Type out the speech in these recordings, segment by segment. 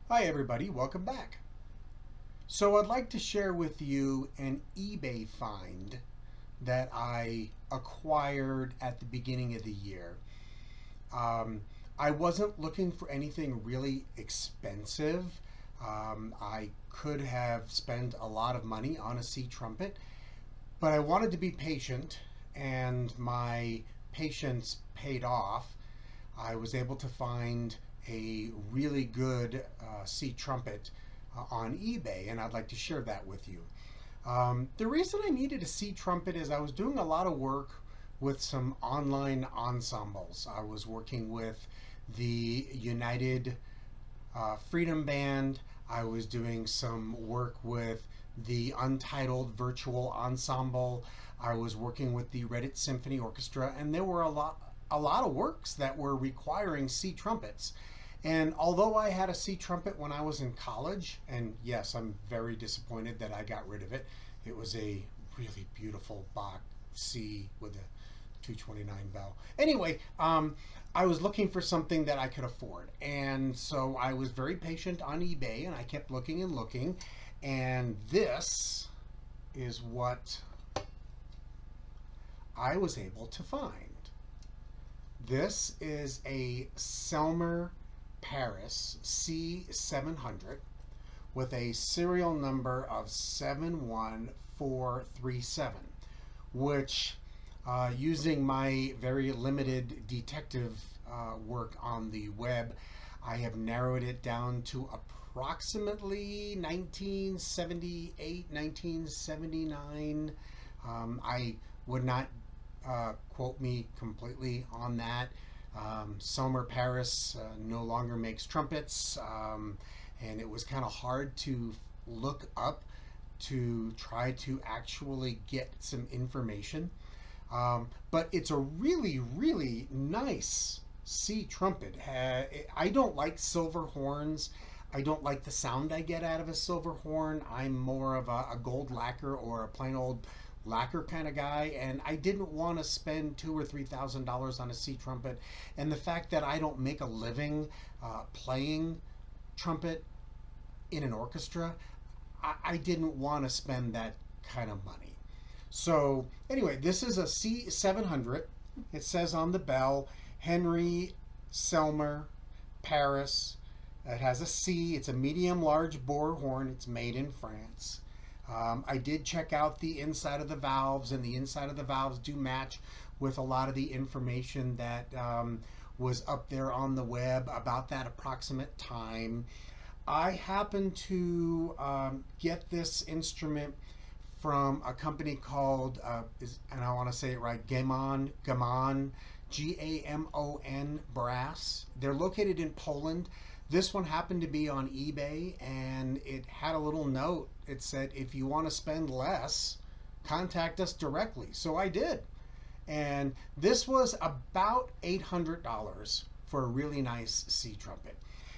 Hi everybody, welcome back. So I'd like to share with you an eBay find that I acquired at the beginning of the year. Um, I wasn't looking for anything really expensive. I could have spent a lot of money on a C trumpet, but I wanted to be patient, and my patience paid off. I was able to find a really good C trumpet on eBay, and I'd like to share that with you. The reason I needed a C trumpet is I was doing a lot of work with some online ensembles. I was working with the United Freedom Band. I was doing some work with the Untitled Virtual Ensemble. I was working with the Reddit Symphony Orchestra, and there were a lot of works that were requiring C trumpets. And although I had a C trumpet when I was in college, and yes, I'm very disappointed that I got rid of it. It was a really beautiful Bach C with a 229 bell. Anyway, I was looking for something that I could afford. And so I was very patient on eBay and I kept looking and looking. And this is what I was able to find. This is a Selmer Paris C-700 with a serial number of 71437, which, using my very limited detective work on the web, I have narrowed it down to approximately 1978, 1979. I would not quote me completely on that. Selmer Paris no longer makes trumpets, and it was kind of hard to look up to try to actually get some information. But it's a really, really nice C trumpet. I don't like silver horns. I don't like the sound I get out of a silver horn. I'm more of a gold lacquer or a plain old lacquer kind of guy, and I didn't want to spend $2,000 or $3,000 on a C trumpet. And the fact that I don't make a living playing trumpet in an orchestra, I didn't want to spend that kind of money. So anyway, this is a C700. It says on the bell, Henry Selmer Paris. It has a C. It's a medium large bore horn. It's made in France. I did check out the inside of the valves, and the inside of the valves do match with a lot of the information that was up there on the web about that approximate time. I happen to get this instrument from a company called, and I want to say it right, Gamon, Gamon Brass. They're located in Poland. This one happened to be on eBay, and it had a little note. It said, if you want to spend less, contact us directly. So I did. And this was about $800 for a really nice C trumpet.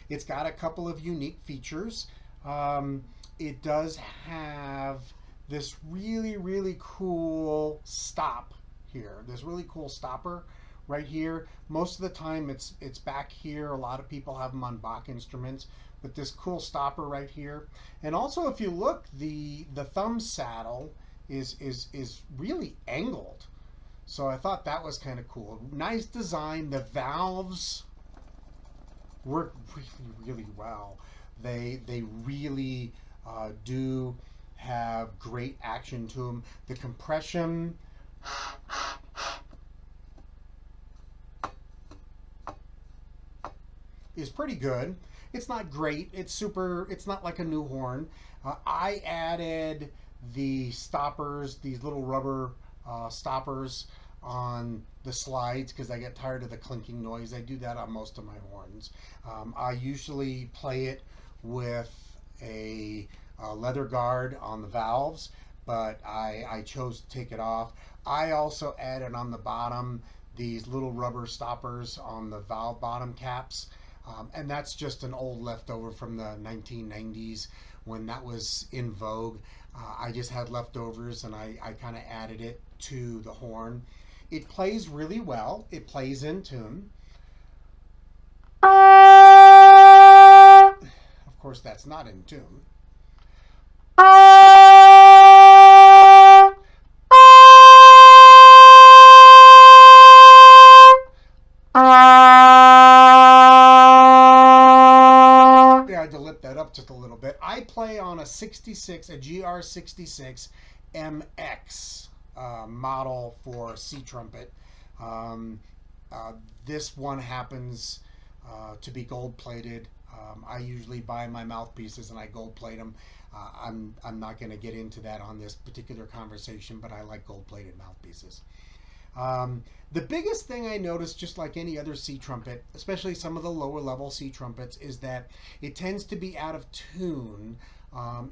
It's got a couple of unique features. It does have this really, really cool stop here. This really cool stopper right here. Most of the time it's back here. A lot of people have them on Bach instruments, but this cool stopper right here. And also, if you look, the thumb saddle is really angled. So I thought that was kind of cool. Nice design. The valves work really, really well. They really do have great action to them. The compression is pretty good. It's not great. It's super. It's not like a new horn. I added the stoppers, these little rubber stoppers on the slides because I get tired of the clinking noise. I do that on most of my horns. I usually play it with a leather guard on the valves, but I chose to take it off. I also added on the bottom these little rubber stoppers on the valve bottom caps. And that's just an old leftover from the 1990s when that was in vogue. I just had leftovers and I kind of added it to the horn. It plays really well. It plays in tune. Of Of course, that's not in tune. Yeah, I had to lift that up just a little bit. I play on a 66, a GR66 MX model for C trumpet. Um, this one happens to be gold plated. I usually buy my mouthpieces and I gold plate them. I'm not going to get into that on this particular conversation, but I like gold plated mouthpieces. The biggest thing I noticed, just like any other C trumpet, especially some of the lower level C trumpets, is that it tends to be out of tune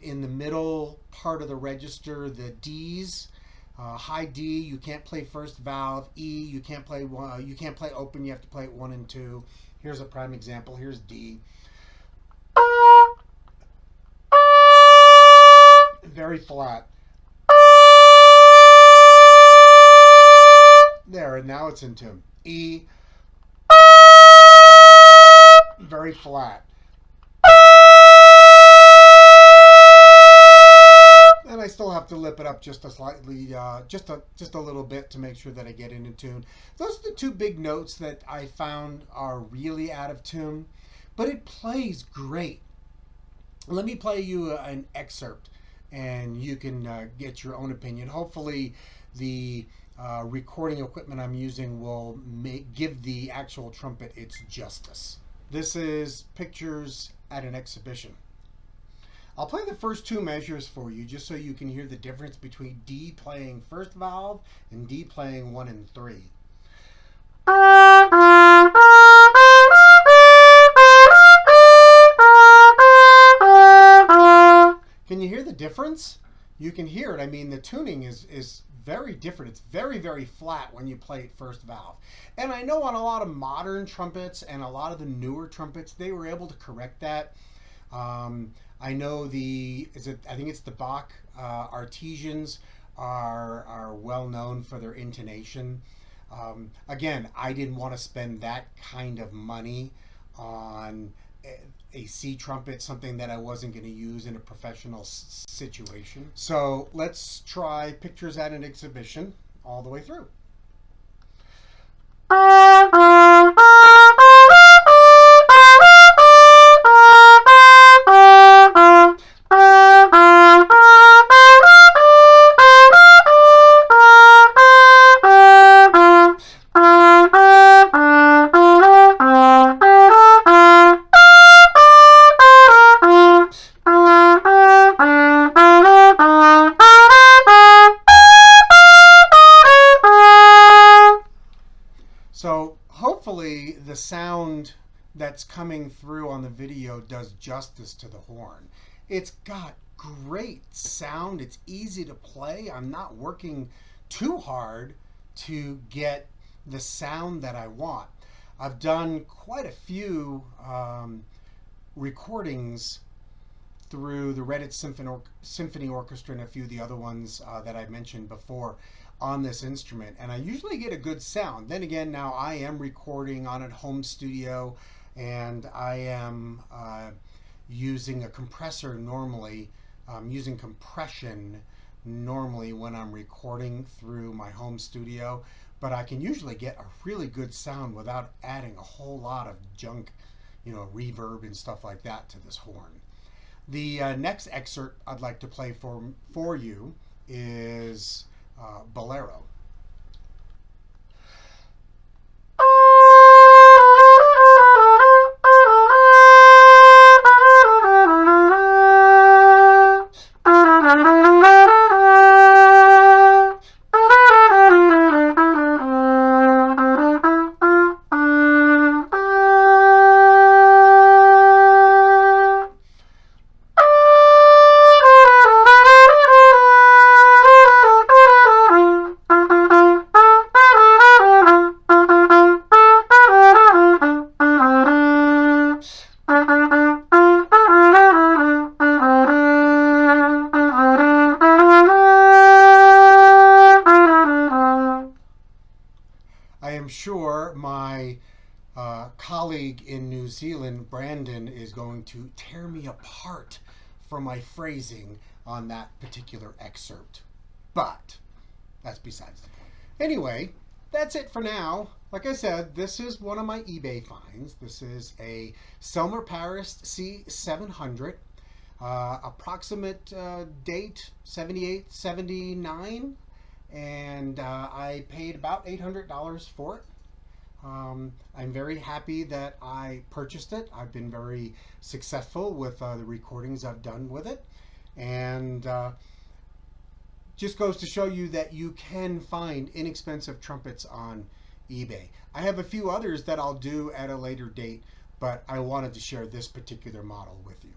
in the middle part of the register. The D's, high D, you can't play first valve. E, you can't play one, you can't play open. You have to play it 1 and 2. Here's a prime example. Here's D. Very flat. There, and now it's in tune. E, very flat. And I still have to lip it up just a slightly, just a little bit to make sure that I get in tune. Those are the two big notes that I found are really out of tune, but it plays great. Let me play you an excerpt, and you can get your own opinion. Hopefully, the recording equipment I'm using will give the actual trumpet its justice. This is pictures at an exhibition. I'll play the first 2 measures for you just so you can hear the difference between D playing first valve and D playing 1 and 3. Can you hear the difference? You can hear it. I mean, the tuning is very different. It's very, very flat when you play it first valve. And I know on a lot of modern trumpets and a lot of the newer trumpets, they were able to correct that. I know I think it's the Bach artisans are well known for their intonation. Again, I didn't want to spend that kind of money on a C trumpet, something that I wasn't going to use in a professional situation. So let's try pictures at an exhibition all the way through. So hopefully the sound that's coming through on the video does justice to the horn. It's got great sound. It's easy to play. I'm not working too hard to get the sound that I want. I've done quite a few recordings through the Reddit Symphony Orchestra and a few of the other ones that I mentioned before on this instrument, and I usually get a good sound. Then again, now I am recording on a home studio, and I am using a compressor normally. I'm using compression normally when I'm recording through my home studio, but I can usually get a really good sound without adding a whole lot of junk, reverb and stuff like that to this horn. The next excerpt I'd like to play for you is Bolero. I am sure my colleague in New Zealand, Brandon, is going to tear me apart for my phrasing on that particular excerpt. But that's besides the point. Anyway, that's it for now. Like I said, this is one of my eBay finds. This is a Selmer Paris C-700. Approximate date 78, 79. And I paid about $800 for it. I'm very happy that I purchased it. I've been very successful with the recordings I've done with it. And just goes to show you that you can find inexpensive trumpets on eBay. I have a few others that I'll do at a later date, but I wanted to share this particular model with you.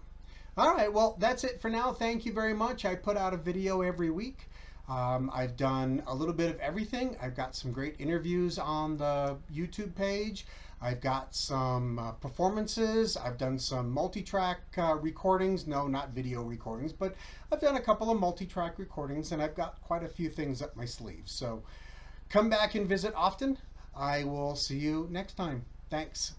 All right, well, that's it for now. Thank you very much. I put out a video every week. I've done a little bit of everything. I've got some great interviews on the YouTube page. I've got some performances. I've done some multi-track recordings. No, not video recordings, but I've done a couple of multi-track recordings, and I've got quite a few things up my sleeve. So come back and visit often. I will see you next time. Thanks.